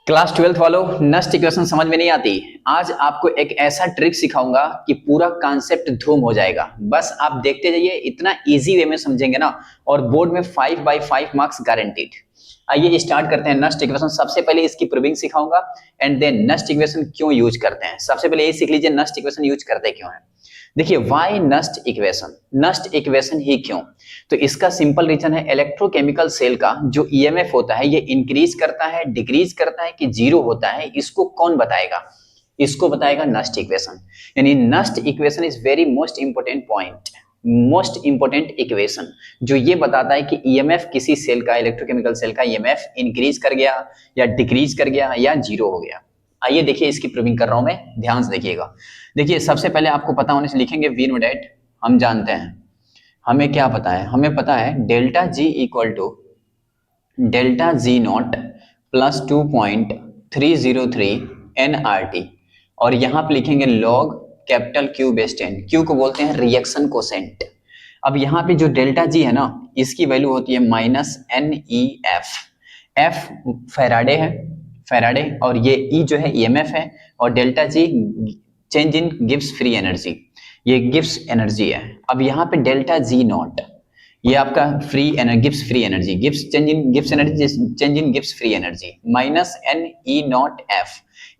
Class 12th वालों, Nernst equation समझ में नहीं आती। आज आपको एक ऐसा ट्रिक सिखाऊंगा कि पूरा कॉन्सेप्ट धूम हो जाएगा। बस आप देखते जाइए, इतना इजी वे में समझेंगे ना, और बोर्ड में 5/5 मार्क्स गारंटीड। आइए स्टार्ट करते हैं नस्ट इक्वेशन। सबसे पहले इसकी प्रूविंग सिखाऊंगा एंड देन नस्ट इक्वेशन क्यों यूज करते हैं। सबसे पहले ये सीख लीजिए नस्ट इक्वेशन यूज करते क्यों है। देखिए why Nernst equation, Nernst equation ही क्यों। तो इसका सिंपल रीजन है, इलेक्ट्रोकेमिकल सेल का जो ईएमएफ होता है ये इंक्रीज करता है, डिक्रीज करता है कि जीरो होता है, इसको कौन बताएगा? इसको बताएगा नस्ट इक्वेशन। यानी Nernst equation is very most important point, most important equation जो ये बताता है कि ईएमएफ किसी सेल का, इलेक्ट्रोकेमिकल सेल का ईएमएफ इंक्रीज कर गया या डिक्रीज कर गया या जीरो हो गया। आइए देखिए इसकी प्रूविंग कर रहा हूं मैं, ध्यान से देखिएगा। देखिए सबसे पहले आपको पता होने से लिखेंगे वी नो डेट। हम जानते हैं, हमें क्या पता है, हमें पता है delta G equal to delta G nought plus 2.303 N R T, और यहां पे लिखेंगे log capital Q base 10। Q को बोलते हैं रिएक्शन कोसेंट। अब यहाँ पे जो डेल्टा जी है ना, इसकी वैल्यू होती है minus N E F. F Faraday है, फैराडे, और ये ई जो है ईएमएफ है, और delta G change in Gibbs free energy, ये गिब्स एनर्जी है। अब यहाँ पे डेल्टा जी नॉट, ये आपका free energy, Gibbs free energy, Gibbs change in Gibbs energy, change in Gibbs free energy, minus N E not F.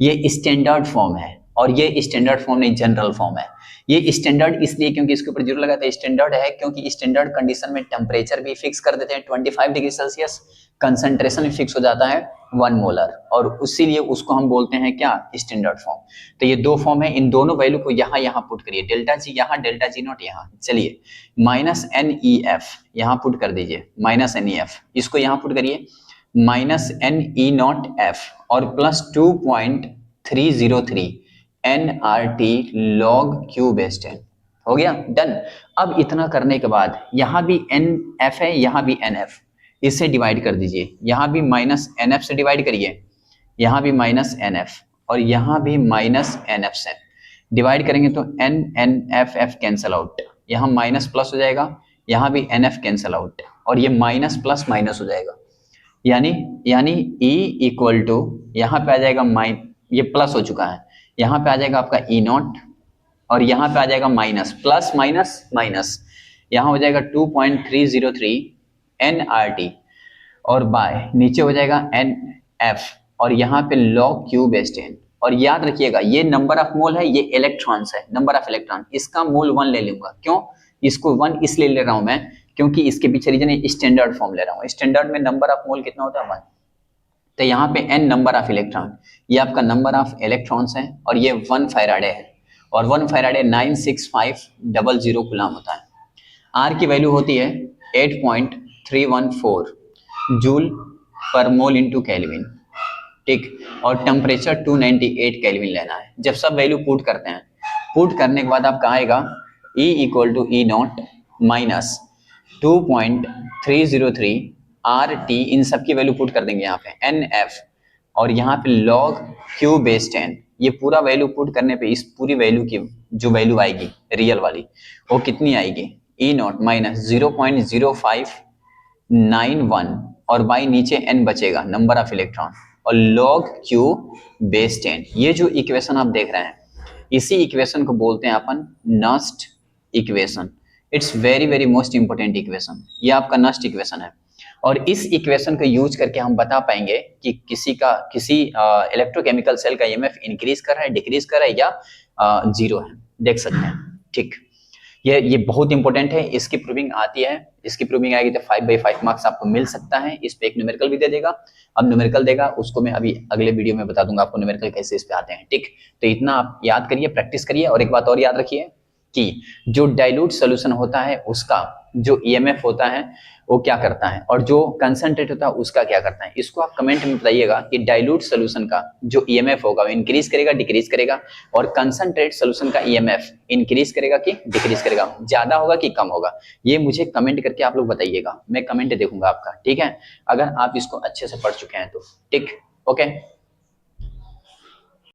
ये standard form है, और ये स्टैंडर्ड फॉर्म नहीं, जनरल फॉर्म है। ये स्टैंडर्ड इसलिए क्योंकि इसके ऊपर जीरो लगा था, स्टैंडर्ड है क्योंकि स्टैंडर्ड कंडीशन में टेम्परेचर भी फिक्स कर देते हैं 25 डिग्री सेल्सियस, कंसंट्रेशन भी फिक्स हो जाता है 1 मोलर, और इसीलिए उसको हम बोलते हैं क्या, स्टैंडर्ड फॉर्म। तो ये दो फॉर्म है, इन दोनों वैल्यू को यहाँ पुट करिए, डेल्टा जी यहाँ, डेल्टा जी नॉट यहाँ। चलिए माइनस एन ई एफ यहाँ पुट कर दीजिए, माइनस एन ई एफ, इसको यहाँ पुट करिए minus N E not F, और plus 2.303 N R T log Q base 10। हो गया, डन। अब इतना करने के बाद यहाँ भी एन एफ है, यहाँ भी एन एफ, इससे डिवाइड कर दीजिए। यहाँ भी माइनस एन एफ से डिवाइड करिए, यहाँ भी माइनस एन एफ, और यहाँ भी माइनस एन एफ से डिवाइड करेंगे तो N N F F cancel out, यहाँ माइनस प्लस हो जाएगा, यहाँ भी एन एफ कैंसल आउट, और ये माइनस प्लस माइनस हो जाएगा। यानी E इक्वल टू, यहाँ पे आ जाएगा ये प्लस हो चुका है, यहाँ पे आ जाएगा आपका ई नॉट, और यहाँ पे आ जाएगा माइनस, प्लस माइनस माइनस, यहाँ हो जाएगा 2.303 एन आर टी, और बाय नीचे हो जाएगा एन एफ, और यहाँ पे लॉग क्यू बेस 10। और याद रखिएगा ये नंबर ऑफ मोल है, ये इलेक्ट्रॉन्स है, नंबर ऑफ इलेक्ट्रॉन, इसका मोल 1 ले लूंगा। क्यों इसको 1 इसलिए ले रहा हूं मैं, क्योंकि इसके पीछे रीजन है, स्टैंडर्ड फॉर्म ले रहा हूं। स्टैंडर्ड में नंबर ऑफ मोल कितना होता है, 1। तो यहाँ पे n नंबर ऑफ इलेक्ट्रॉन, ये आपका नंबर ऑफ इलेक्ट्रॉन्स है, और ये 1 फैराडे है, और 1 फैराडे 96500 कूलम होता है। R की वैल्यू होती है 8.314 जूल पर मोल इंटू केल्विन, ठीक, और टेम्परेचर 298 केल्विन लेना है। जब सब वैल्यू पुट करते हैं, पुट करने के बाद आपका आएगा E equal to E naught minus 2.303 R T, इन सब की वैल्यू पुट कर देंगे यहाँ पे एन एफ, और यहाँ पे लॉग क्यू बेस 10। ये पूरा वैल्यू पुट करने पे इस पूरी वैल्यू की जो वैल्यू आएगी रियल वाली, वो कितनी आएगी, ई नॉट माइनस 0.0591, और बाई नीचे n बचेगा नंबर ऑफ इलेक्ट्रॉन, और लॉग क्यू बेस 10। ये जो इक्वेशन आप देख रहे हैं, इसी इक्वेशन को बोलते हैं अपन Nernst equation. It's very very most important equation, ये आपका नस्ट इक्वेशन है। और इस इक्वेशन को यूज करके हम बता पाएंगे कि किसी इलेक्ट्रोकेमिकल सेल का ईएमएफ इंक्रीज कर रहा है, डिक्रीज कर रहा है, या जीरो है, देख सकते हैं, ठीक। ये बहुत इंपॉर्टेंट है, इसकी प्रूविंग आती है, इसकी प्रूविंग आएगी तो 5/5 मार्क्स आपको मिल सकता है। इस पे एक न्यूमेरिकल भी दे देगा, अब न्यूमेरिकल देगा उसको मैं अभी अगले वीडियो में बता दूंगा आपको न्यूमेरिकल कैसे इस पे आते हैं, ठीक। तो इतना आप याद करिए, प्रैक्टिस करिए। और एक बात और याद रखिए कि जो डाइल्यूट सोल्यूशन होता है उसका जो ईएमएफ होता है वो क्या करता है, और जो कंसंट्रेट होता है उसका क्या करता है। इसको आप कमेंट में बताइएगा कि डाइल्यूट सोल्यूशन का जो ईएमएफ होगा वो इंक्रीज करेगा, डिक्रीज करेगा, और कंसंट्रेट सोल्यूशन का ईएमएफ इंक्रीज करेगा कि डिक्रीज करेगा, ज्यादा होगा कि कम होगा। ये मुझे कमेंट करके आप लोग बताइएगा, मैं कमेंट देखूंगा आपका, ठीक है, अगर आप इसको अच्छे से पढ़ चुके हैं तो, ठीक, ओके।